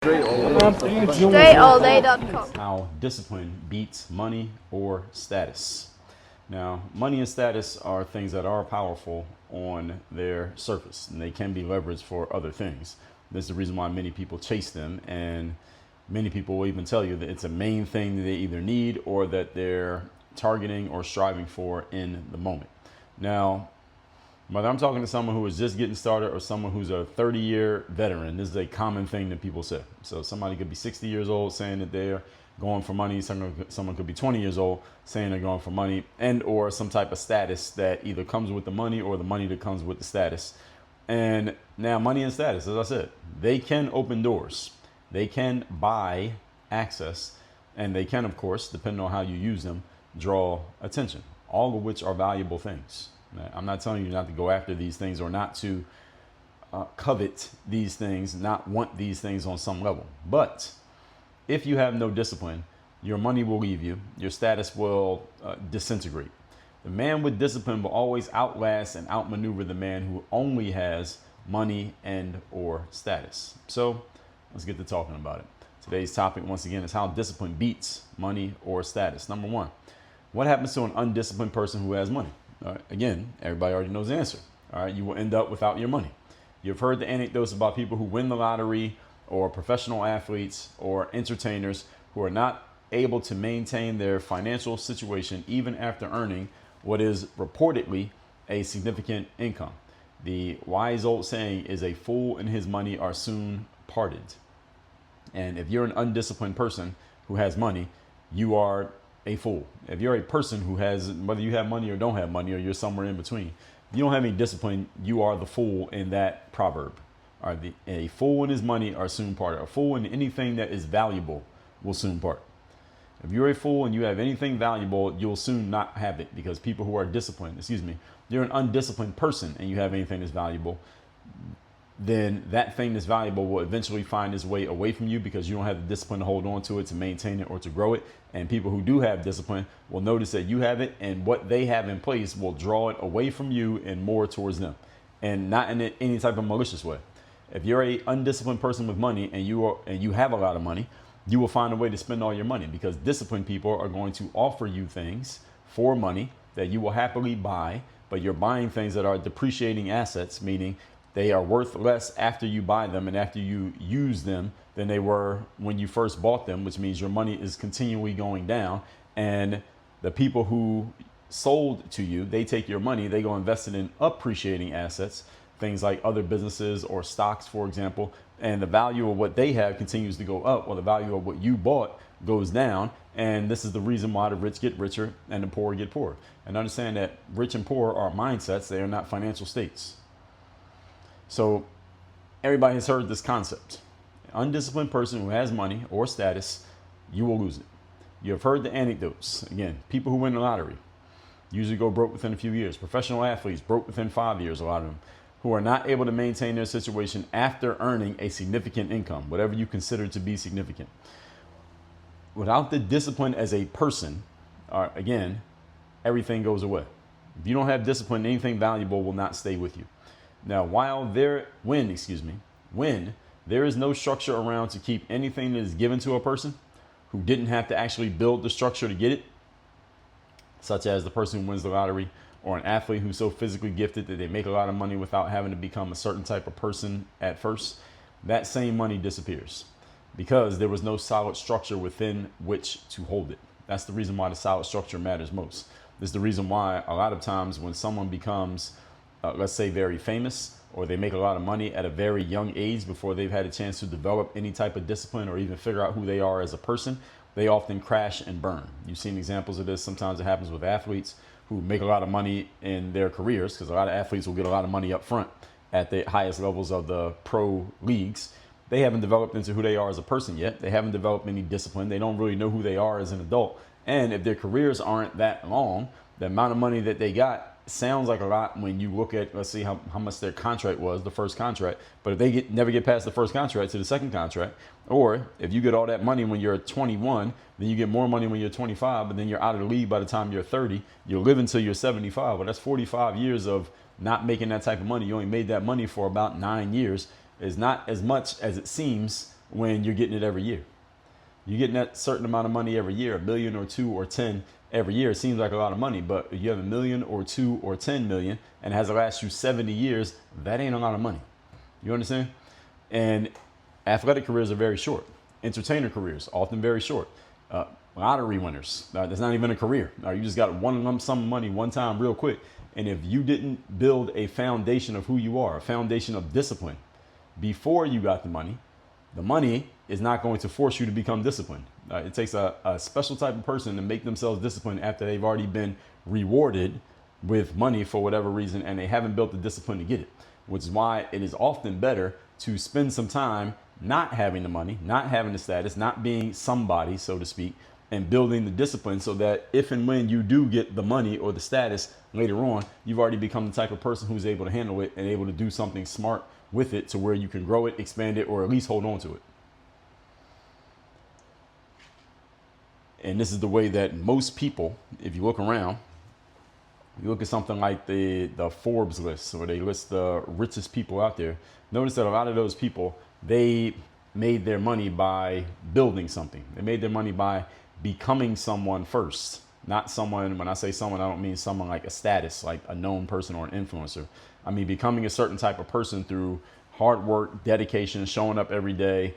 Straight How discipline beats money or status. Now, money and status are things that are powerful on their surface, and they can be leveraged for other things. This is the reason why many people chase them, and many people will even tell you that it's a main thing that they either need or that they're targeting or striving for in the moment. Now, whether I'm talking to someone who is just getting started or someone who's a 30-year veteran, this is a common thing that people say. So somebody could be 60 years old saying that they're going for money. Someone could be 20 years old saying they're going for money, and or some type of status that either comes with the money or the money that comes with the status. And now money and status, as I said, they can open doors. They can buy access, and they can, of course, depending on how you use them, draw attention, all of which are valuable things. I'm not telling you not to go after these things or not to covet these things, not want these things on some level. But if you have no discipline, your money will leave you, your status will disintegrate. The man with discipline will always outlast and outmaneuver the man who only has money and or status. So let's get to talking about it. Today's topic, once again, is how discipline beats money or status. Number one, what happens to an undisciplined person who has money? Again, everybody already knows the answer. All right, you will end up without your money. You've heard the anecdotes about people who win the lottery or professional athletes or entertainers who are not able to maintain their financial situation even after earning what is reportedly a significant income. The wise old saying is, a fool and his money are soon parted. And if you're an undisciplined person who has money, you are a fool. If you're a person who has, whether you have money or don't have money, or you're somewhere in between, if you don't have any discipline, you are the fool in that proverb. All right, a fool and his money are soon parted. A fool and anything that is valuable will soon part. If you're a fool and you have anything valuable, you'll soon not have it, because people who are disciplined, you're an undisciplined person and you have anything that's valuable, then that thing that's valuable will eventually find its way away from you because you don't have the discipline to hold on to it, to maintain it, or to grow it. And people who do have discipline will notice that you have it, and what they have in place will draw it away from you and more towards them, and not in any type of malicious way. If you're a undisciplined person with money and you have a lot of money, you will find a way to spend all your money, because disciplined people are going to offer you things for money that you will happily buy, but you're buying things that are depreciating assets, meaning they are worth less after you buy them and after you use them than they were when you first bought them, which means your money is continually going down. And the people who sold to you, they take your money, they go invest it in appreciating assets, things like other businesses or stocks, for example, and the value of what they have continues to go up, while the value of what you bought goes down. And this is the reason why the rich get richer and the poor get poorer. And understand that rich and poor are mindsets, they are not financial states. So everybody has heard this concept. An undisciplined person who has money or status, you will lose it. You have heard the anecdotes. Again, people who win the lottery usually go broke within a few years. Professional athletes broke within 5 years, a lot of them, who are not able to maintain their situation after earning a significant income, whatever you consider to be significant. Without the discipline as a person, again, everything goes away. If you don't have discipline, anything valuable will not stay with you. Now, when there is no structure around to keep anything that is given to a person who didn't have to actually build the structure to get it, such as the person who wins the lottery, or an athlete who's so physically gifted that they make a lot of money without having to become a certain type of person at first, that same money disappears because there was no solid structure within which to hold it. That's the reason why the solid structure matters most. This is the reason why a lot of times when someone becomes let's say very famous, or they make a lot of money at a very young age before they've had a chance to develop any type of discipline or even figure out who they are as a person, they often crash and burn. You've seen examples of this. Sometimes it happens with athletes who make a lot of money in their careers, because a lot of athletes will get a lot of money up front at the highest levels of the pro leagues. They haven't developed into who they are as a person yet. They haven't developed any discipline. They don't really know who they are as an adult. And if their careers aren't that long, the amount of money that they got sounds like a lot when you look at, let's see how much their contract was, the first contract. But if they never get past the first contract to the second contract, or if you get all that money when you're 21, then you get more money when you're 25, but then you're out of the league by the time you're 30, you'll live until you're 75. Well, that's 45 years of not making that type of money. You only made that money for about 9 years. Is not as much as it seems when you're getting it every year. You're getting that certain amount of money every year, 1 million or 2 or 10 every year. It seems like a lot of money, but if you have 1 million or 2 or 10 million and it has to last you 70 years, that ain't a lot of money. You understand? And athletic careers are very short. Entertainer careers, often very short. Lottery winners, that's not even a career. You just got one lump sum of money one time real quick. And if you didn't build a foundation of who you are, a foundation of discipline before you got the money is not going to force you to become disciplined. It takes a special type of person to make themselves disciplined after they've already been rewarded with money for whatever reason and they haven't built the discipline to get it, which is why it is often better to spend some time not having the money, not having the status, not being somebody, so to speak, and building the discipline so that if and when you do get the money or the status later on, you've already become the type of person who's able to handle it and able to do something smart with it to where you can grow it, expand it, or at least hold on to it. And this is the way that most people, if you look around, you look at something like the Forbes list, or they list the richest people out there. Notice that a lot of those people, they made their money by building something. They made their money by becoming someone first. Not someone, when I say someone, I don't mean someone like a status, like a known person or an influencer. I mean becoming a certain type of person through hard work, dedication, showing up every day,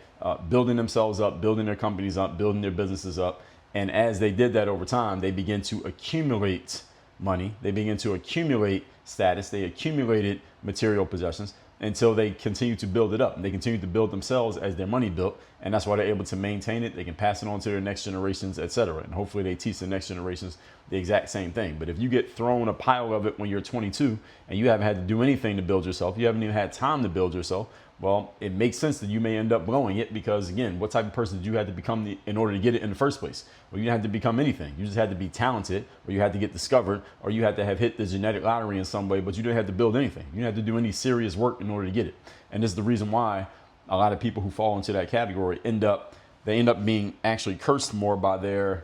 building themselves up, building their companies up, building their businesses up. And as they did that over time, they begin to accumulate money. They begin to accumulate status. They accumulated material possessions until they continue to build it up. And they continue to build themselves as their money built. And that's why they're able to maintain it. They can pass it on to their next generations, etc. And hopefully they teach the next generations the exact same thing. But if you get thrown a pile of it when you're 22 and you haven't had to do anything to build yourself, you haven't even had time to build yourself, well, it makes sense that you may end up blowing it because, again, what type of person did you have to become in order to get it in the first place? Well, you didn't have to become anything. You just had to be talented, or you had to get discovered, or you had to have hit the genetic lottery in some way, but you didn't have to build anything. You didn't have to do any serious work in order to get it. And this is the reason why a lot of people who fall into that category end up being actually cursed more by their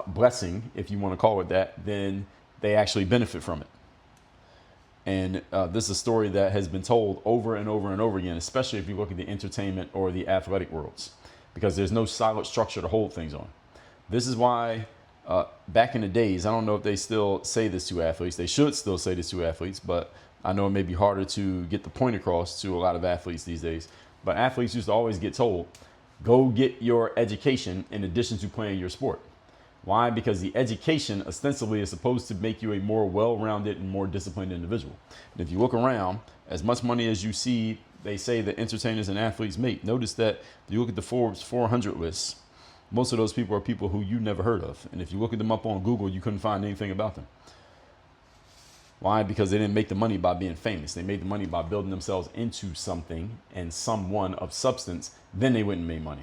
blessing, if you want to call it that, than they actually benefit from it. And this is a story that has been told over and over and over again, especially if you look at the entertainment or the athletic worlds, because there's no solid structure to hold things on. This is why back in the days, I don't know if they still say this to athletes. They should still say this to athletes, but I know it may be harder to get the point across to a lot of athletes these days. But athletes used to always get told, go get your education in addition to playing your sport. Why? Because the education ostensibly is supposed to make you a more well-rounded and more disciplined individual. And if you look around, as much money as you see, they say that entertainers and athletes make, notice that if you look at the Forbes 400 lists, most of those people are people who you never heard of. And if you look at them up on Google, you couldn't find anything about them. Why? Because they didn't make the money by being famous. They made the money by building themselves into something and someone of substance. Then they wouldn't make money.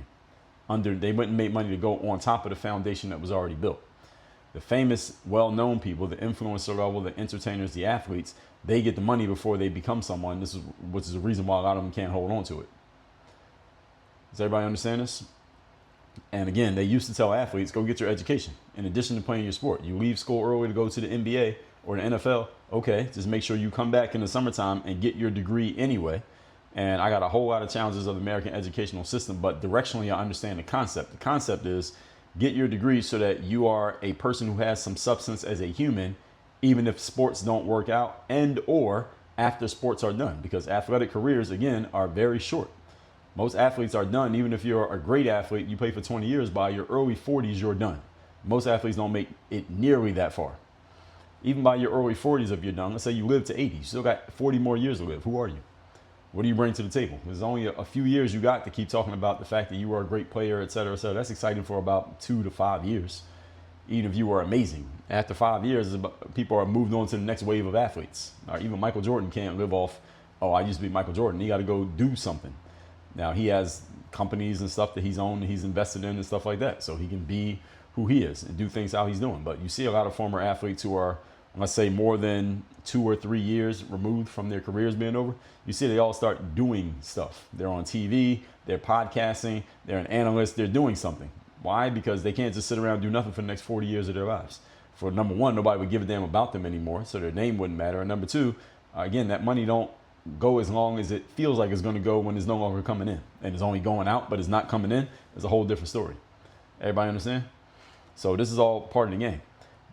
They wouldn't make money to go on top of the foundation that was already built. The famous, well-known people, the influencer level, the entertainers, the athletes, they get the money before they become someone. Which is the reason why a lot of them can't hold on to it. Does everybody understand this? And again, they used to tell athletes, go get your education. In addition to playing your sport, you leave school early to go to the NBA or the NFL. Okay, just make sure you come back in the summertime and get your degree anyway. And I got a whole lot of challenges of the American educational system, but directionally I understand the concept. The concept is get your degree so that you are a person who has some substance as a human, even if sports don't work out and or after sports are done, because athletic careers, again, are very short. Most athletes are done. Even if you're a great athlete, you play for 20 years, by your early 40s, you're done. Most athletes don't make it nearly that far. Even by your early 40s, if you're done, let's say you live to 80, you still got 40 more years to live. Who are you? What do you bring to the table? There's only a few years you got to keep talking about the fact that you were a great player, et cetera, et cetera. That's exciting for about 2 to 5 years, even if you were amazing. After 5 years, people are moved on to the next wave of athletes. Or even Michael Jordan can't live off, oh, I used to be Michael Jordan. He got to go do something. Now, he has companies and stuff that he's owned, he's invested in and stuff like that. So he can be who he is and do things how he's doing. But you see a lot of former athletes who are, let's say, more than 2 or 3 years removed from their careers being over. You see they all start doing stuff. They're on TV, they're podcasting, they're an analyst, they're doing something. Why? Because they can't just sit around and do nothing for the next 40 years of their lives. For number one, nobody would give a damn about them anymore, so their name wouldn't matter. And number two, again, that money don't go as long as it feels like it's going to go when it's no longer coming in, and it's only going out, but it's not coming in. It's a whole different story. Everybody understand? So this is all part of the game.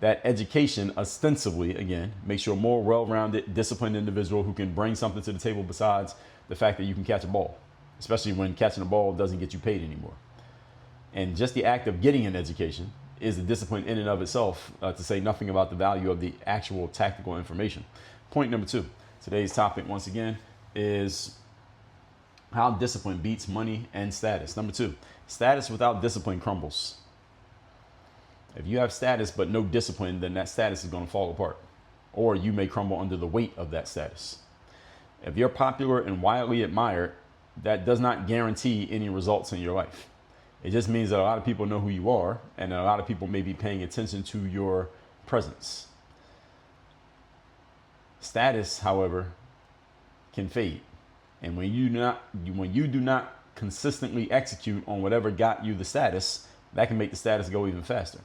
That education ostensibly, again, makes you a more well-rounded, disciplined individual who can bring something to the table besides the fact that you can catch a ball, especially when catching a ball doesn't get you paid anymore. And just the act of getting an education is a discipline in and of itself, to say nothing about the value of the actual tactical information. Point number 2. Today's topic, once again, is how discipline beats money and status. Number 2, status without discipline crumbles. If you have status but no discipline, then that status is going to fall apart, or you may crumble under the weight of that status. If you're popular and widely admired, that does not guarantee any results in your life. It just means that a lot of people know who you are, and a lot of people may be paying attention to your presence. Status, however, can fade. And when you do not consistently execute on whatever got you the status, that can make the status go even faster.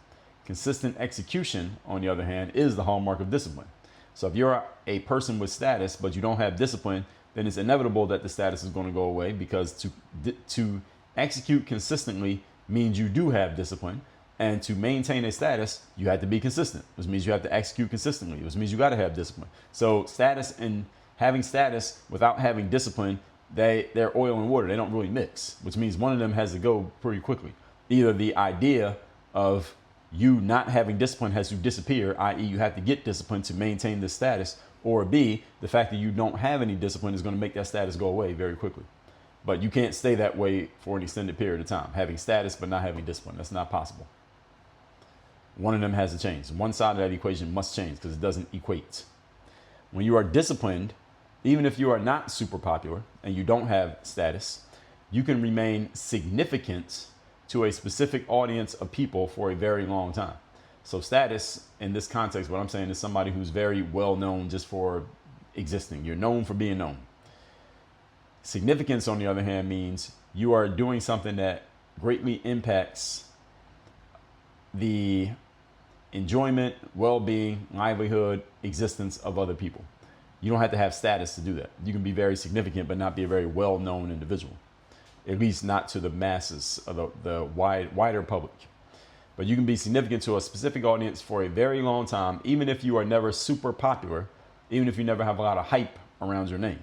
Consistent execution, on the other hand, is the hallmark of discipline. So if you're a person with status, but you don't have discipline, then it's inevitable that the status is going to go away, because to execute consistently means you do have discipline. And to maintain a status, you have to be consistent, which means you have to execute consistently, which means you got to have discipline. So status and having status without having discipline, they're oil and water. They don't really mix, which means one of them has to go pretty quickly. Either the idea of you not having discipline has to disappear, i.e. you have to get discipline to maintain this status, or B, the fact that you don't have any discipline is going to make that status go away very quickly. But you can't stay that way for an extended period of time, having status but not having discipline. That's not possible. One of them has to change. One side of that equation must change, because it doesn't equate. When you are disciplined, even if you are not super popular and you don't have status, you can remain significant to a specific audience of people for a very long time. So status in this context, what I'm saying is somebody who's very well known just for existing. You're known for being known. Significance, on the other hand, means you are doing something that greatly impacts the enjoyment, well-being, livelihood, existence of other people. You don't have to have status to do that. You can be very significant but not be a very well-known individual, at least not to the masses of the wider public. But you can be significant to a specific audience for a very long time, even if you are never super popular, even if you never have a lot of hype around your name.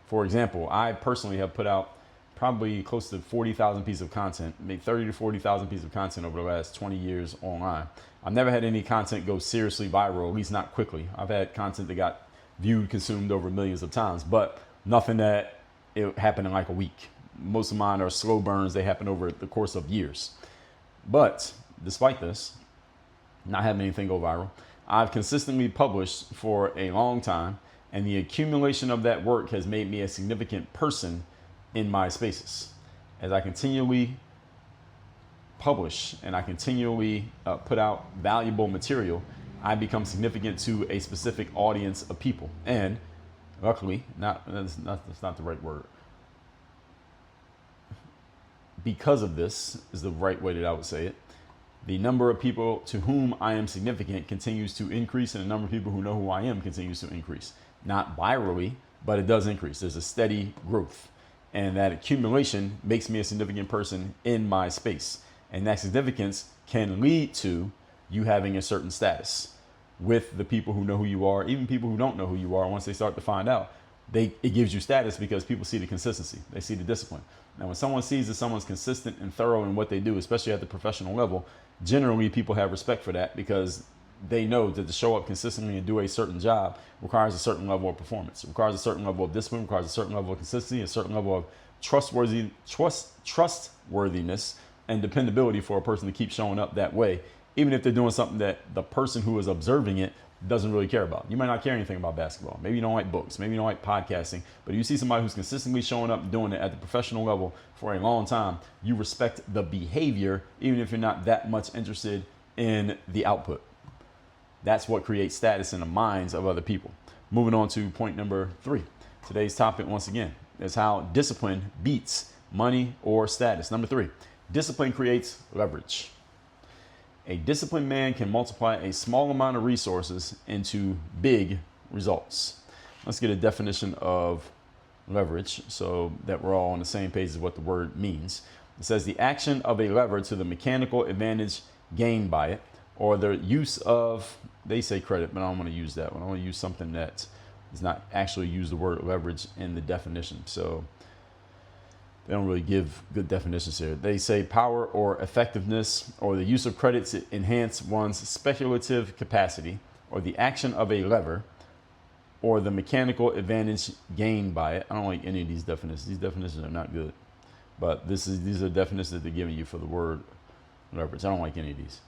For example, I personally have put out probably close to 40,000 pieces of content, maybe 30 to 40,000 pieces of content over the last 20 years online. I've never had any content go seriously viral, at least not quickly. I've had content that got viewed, consumed over millions of times, but nothing that it happened in like a week. Most of mine are slow burns. They happen over the course of years. But despite this, not having anything go viral, I've consistently published for a long time, and the accumulation of that work has made me a significant person in my spaces. As I continually publish and I continually put out valuable material, I become significant to a specific audience of people. And luckily, that's not the right word. Because of this is the right way that I would say it. The number of people to whom I am significant continues to increase, and the number of people who know who I am continues to increase. Not virally, but it does increase. There's a steady growth. And that accumulation makes me a significant person in my space. And that significance can lead to you having a certain status with the people who know who you are, even people who don't know who you are. Once they start to find out, it gives you status because people see the consistency. They see the discipline. Now, when someone sees that someone's consistent and thorough in what they do, especially at the professional level, generally people have respect for that, because they know that to show up consistently and do a certain job requires a certain level of performance. It requires a certain level of discipline, requires a certain level of consistency, a certain level of trustworthiness and dependability for a person to keep showing up that way, even if they're doing something that the person who is observing it doesn't really care about. You might not care anything about basketball. Maybe you don't like books. Maybe you don't like podcasting. But if you see somebody who's consistently showing up and doing it at the professional level for a long time, you respect the behavior, even if you're not that much interested in the output. That's what creates status in the minds of other people. Moving on to point number 3. Today's topic, once again, is how discipline beats money or status. Number 3, discipline creates leverage. A disciplined man can multiply a small amount of resources into big results. let's get a definition of leverage so that we're all on the same page as what the word means. It says the action of a lever to the mechanical advantage gained by it, or the use of, they say credit, but I don't want to use that one. I want to use something that does not actually use the word leverage in the definition. So they don't really give good definitions here. They say power or effectiveness, or the use of credit to enhance one's speculative capacity, or the action of a lever, or the mechanical advantage gained by it. I don't like any of these definitions. These definitions are not good. But these are definitions that they're giving you for the word leverage. I don't like any of these.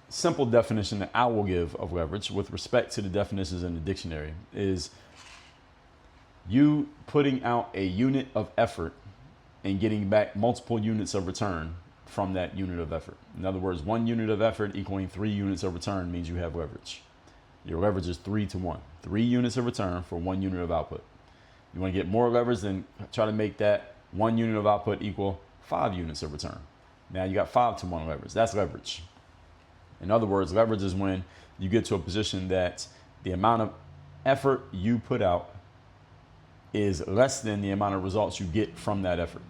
Simple definition that I will give of leverage with respect to the definitions in the dictionary is you putting out a unit of effort and getting back multiple units of return from that unit of effort. In other words, 1 unit of effort equaling 3 units of return means you have leverage. Your leverage is 3 to 1. 3 units of return for 1 unit of output. You want to get more leverage, then try to make that 1 unit of output equal 5 units of return. Now you got 5 to 1 leverage. That's leverage. In other words, leverage is when you get to a position that the amount of effort you put out is less than the amount of results you get from that effort.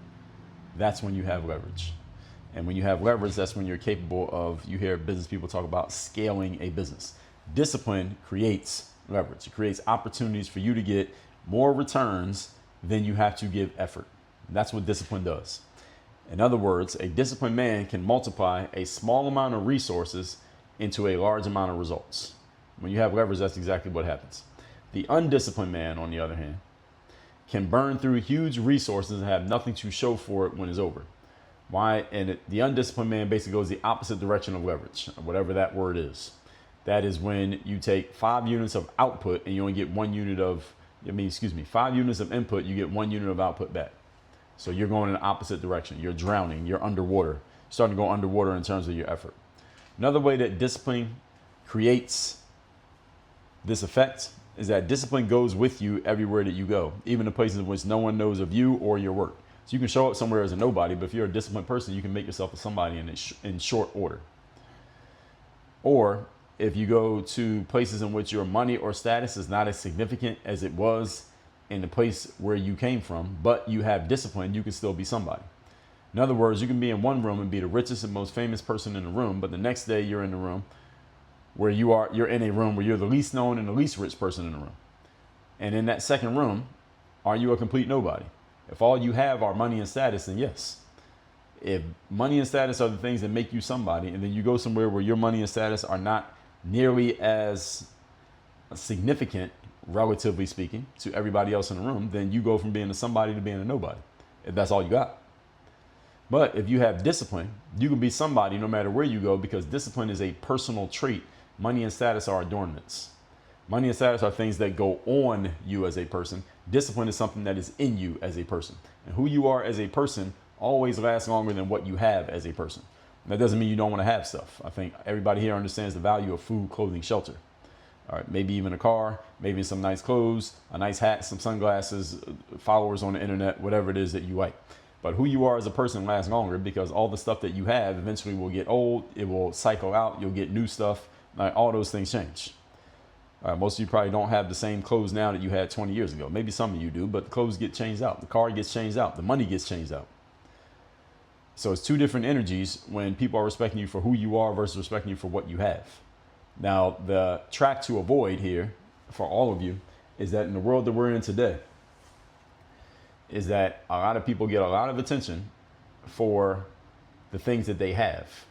That's when you have leverage. And when you have leverage, that's when you're capable of, you hear business people talk about scaling a business. Discipline creates leverage. It creates opportunities for you to get more returns than you have to give effort. That's what discipline does. In other words, a disciplined man can multiply a small amount of resources into a large amount of results. When you have leverage, that's exactly what happens. The undisciplined man, on the other hand, can burn through huge resources and have nothing to show for it when it's over. Why? And the undisciplined man basically goes the opposite direction of leverage, whatever that word is. That is when you take 5 units of output and you only get 1 unit of, 5 units of input, you get 1 unit of output back. So you're going in the opposite direction. You're drowning. You're underwater. You're starting to go underwater in terms of your effort. Another way that discipline creates this effect is that discipline goes with you everywhere that you go, even the places in which no one knows of you or your work. So you can show up somewhere as a nobody, but if you're a disciplined person, you can make yourself a somebody in short order. Or if you go to places in which your money or status is not as significant as it was in the place where you came from, but you have discipline, you can still be somebody. In other words, you can be in one room and be the richest and most famous person in the room, but the next day you're in the room where you're in a room where you're the least known and the least rich person in the room. And in that second room, are you a complete nobody? If all you have are money and status, then yes. If money and status are the things that make you somebody, and then you go somewhere where your money and status are not nearly as significant, relatively speaking, to everybody else in the room, then you go from being a somebody to being a nobody, if that's all you got. But if you have discipline, you can be somebody no matter where you go, because discipline is a personal trait. Money and status are adornments. Money and status are things that go on you as a person. Discipline is something that is in you as a person. And who you are as a person always lasts longer than what you have as a person. That doesn't mean you don't want to have stuff. I think everybody here understands the value of food, clothing, shelter. All right, maybe even a car, maybe some nice clothes, a nice hat, some sunglasses, followers on the internet, whatever it is that you like. But who you are as a person lasts longer, because all the stuff that you have eventually will get old. It will cycle out. You'll get new stuff. All those things change. Most of you probably don't have the same clothes now that you had 20 years ago. Maybe some of you do, but the clothes get changed out. The car gets changed out. The money gets changed out. So it's two different energies when people are respecting you for who you are versus respecting you for what you have. Now, the track to avoid here for all of you is that in the world that we're in today, is that a lot of people get a lot of attention for the things that they have.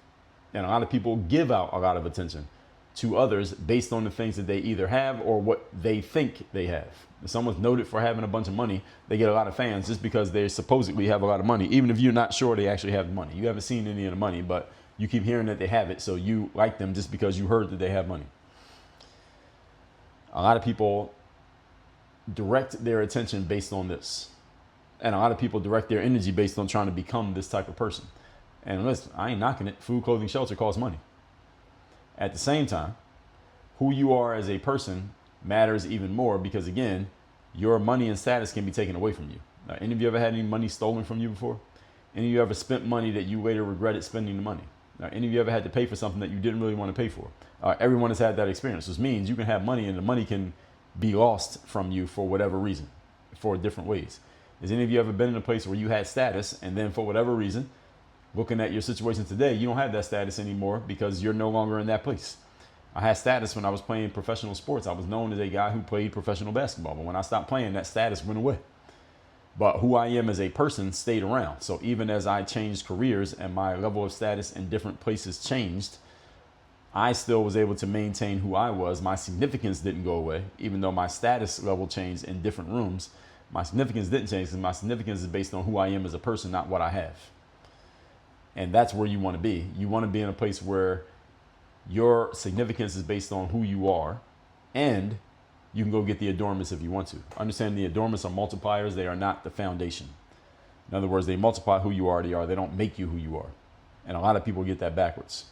And a lot of people give out a lot of attention to others based on the things that they either have or what they think they have. If someone's noted for having a bunch of money, they get a lot of fans just because they supposedly have a lot of money, even if you're not sure they actually have the money. You haven't seen any of the money, but you keep hearing that they have it, so you like them just because you heard that they have money. A lot of people direct their attention based on this. And a lot of people direct their energy based on trying to become this type of person. And listen, I ain't knocking it. Food, clothing, shelter costs money. At the same time, who you are as a person matters even more, because again, your money and status can be taken away from you. Now, any of you ever had any money stolen from you before? Any of you ever spent money that you later regretted spending the money? Now, any of you ever had to pay for something that you didn't really want to pay for? Everyone has had that experience. Which means you can have money and the money can be lost from you for whatever reason, for different ways. Has any of you ever been in a place where you had status and then for whatever reason, looking at your situation today, you don't have that status anymore because you're no longer in that place? I had status when I was playing professional sports. I was known as a guy who played professional basketball. But when I stopped playing, that status went away. But who I am as a person stayed around. So even as I changed careers and my level of status in different places changed, I still was able to maintain who I was. My significance didn't go away, even though my status level changed in different rooms. My significance didn't change because my significance is based on who I am as a person, not what I have. And that's where you want to be. You want to be in a place where your significance is based on who you are, and you can go get the adornments if you want to. Understand the adornments are multipliers. They are not the foundation. In other words, they multiply who you already are. They don't make you who you are. And a lot of people get that backwards.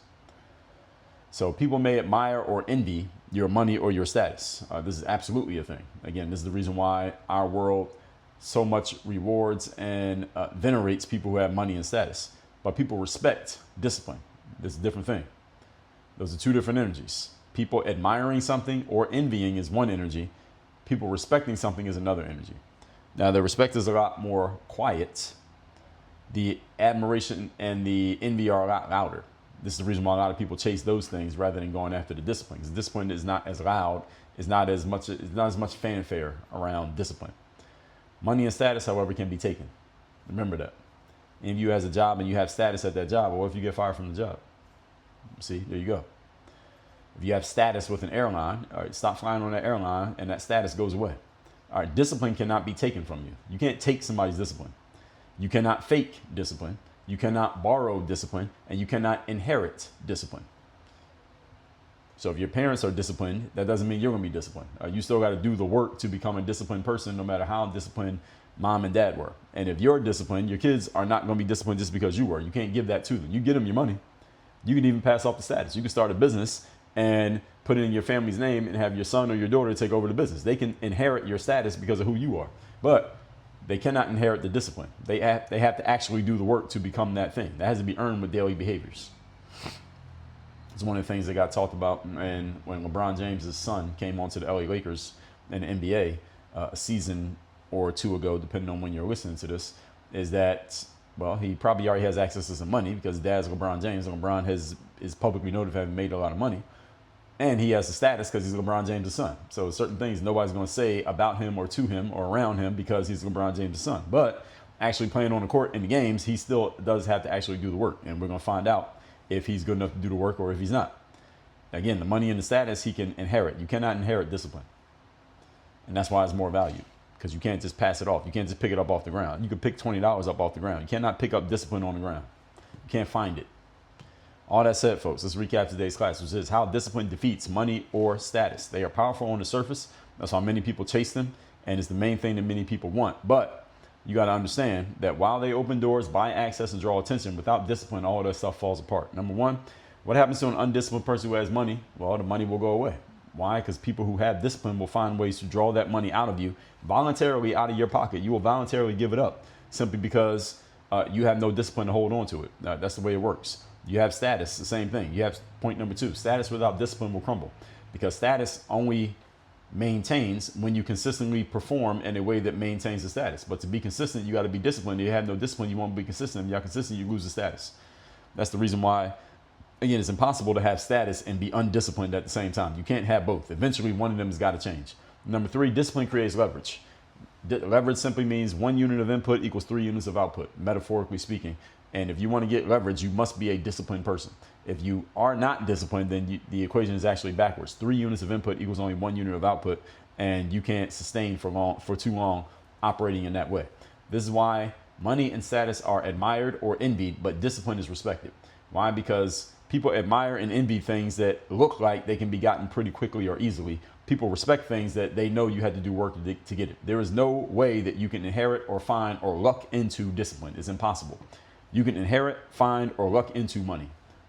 So people may admire or envy your money or your status. This is absolutely a thing. Again, this is the reason why our world so much rewards and venerates people who have money and status. But people respect discipline. This is a different thing. Those are two different energies. People admiring something or envying is one energy. People respecting something is another energy. Now, the respect is a lot more quiet. The admiration and the envy are a lot louder. This is the reason why a lot of people chase those things rather than going after the discipline. Because discipline is not as loud, it's not as much fanfare around discipline. Money and status, however, can be taken. Remember that. If you has a job and you have status at that job, well, what if you get fired from the job? See, there you go. If you have status with an airline, all right, stop flying on that airline and that status goes away. All right, discipline cannot be taken from you. You can't take somebody's discipline. You cannot fake discipline. You cannot borrow discipline, and you cannot inherit discipline. So if your parents are disciplined, that doesn't mean you're going to be disciplined. You still got to do the work to become a disciplined person, no matter how disciplined mom and dad were. And if you're disciplined, your kids are not going to be disciplined just because you were. You can't give that to them. You get them your money. You can even pass off the status. You can start a business and put it in your family's name and have your son or your daughter take over the business. They can inherit your status because of who you are. But they cannot inherit the discipline. They have to actually do the work to become that thing. That has to be earned with daily behaviors. It's one of the things that got talked about and when LeBron James' son came onto the LA Lakers in the NBA a season or two ago, depending on when you're listening to this, is that, well, he probably already has access to some money because dad's LeBron James, and LeBron is publicly noted for having made a lot of money. And he has the status because he's LeBron James' son. So certain things nobody's going to say about him or to him or around him because he's LeBron James' son. But actually playing on the court in the games, he still does have to actually do the work. And we're going to find out if he's good enough to do the work or if he's not. Again, the money and the status he can inherit. You cannot inherit discipline. And that's why it's more valued, because you can't just pass it off. You can't just pick it up off the ground. You can pick $20 up off the ground. You cannot pick up discipline on the ground. You can't find it. All that said, folks, let's recap today's class, which is how discipline defeats money or status. They are powerful on the surface. That's why many people chase them, and it's the main thing that many people want. But you got to understand that while they open doors, buy access, and draw attention, without discipline, all of that stuff falls apart. Number one, what happens to an undisciplined person who has money? Well, the money will go away. Why? Because people who have discipline will find ways to draw that money out of you voluntarily, out of your pocket. You will voluntarily give it up simply because you have no discipline to hold on to it. That's the way it works. You have status, the same thing. You have point number two, status without discipline will crumble, because status only maintains when you consistently perform in a way that maintains the status. But to be consistent, you got to be disciplined. If you have no discipline, you won't be consistent. If you're not consistent, you lose the status. That's the reason why, again, it's impossible to have status and be undisciplined at the same time. You can't have both. Eventually, one of them has got to change. Number three, discipline creates leverage. Leverage simply means 1 unit of input equals 3 units of output, metaphorically speaking. And if you want to get leverage, you must be a disciplined person. If you are not disciplined, then the equation is actually backwards. 3 units of input equals only 1 unit of output, and you can't sustain for too long operating in that way. This is why money and status are admired or envied, but discipline is respected. Why? Because people admire and envy things that look like they can be gotten pretty quickly or easily. People respect things that they know you had to do work to get it. There is no way that you can inherit or find or luck into discipline. It's impossible. You can inherit, find, or luck into money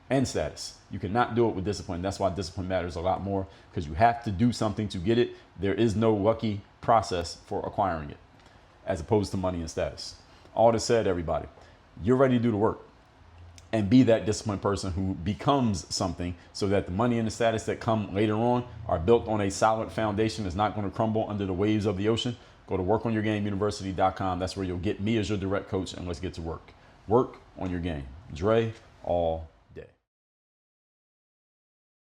and status. You cannot do it with discipline. That's why discipline matters a lot more, because you have to do something to get it. There is no lucky process for acquiring it, as opposed to money and status. All that said, everybody, you're ready to do the work. and be that disciplined person who becomes something, so that the money and the status that come later on are built on a solid foundation that's not going to crumble under the waves of the ocean. Go to workonyourgameuniversity.com. That's where you'll get me as your direct coach, and let's get to work. Work on your game. Dre, all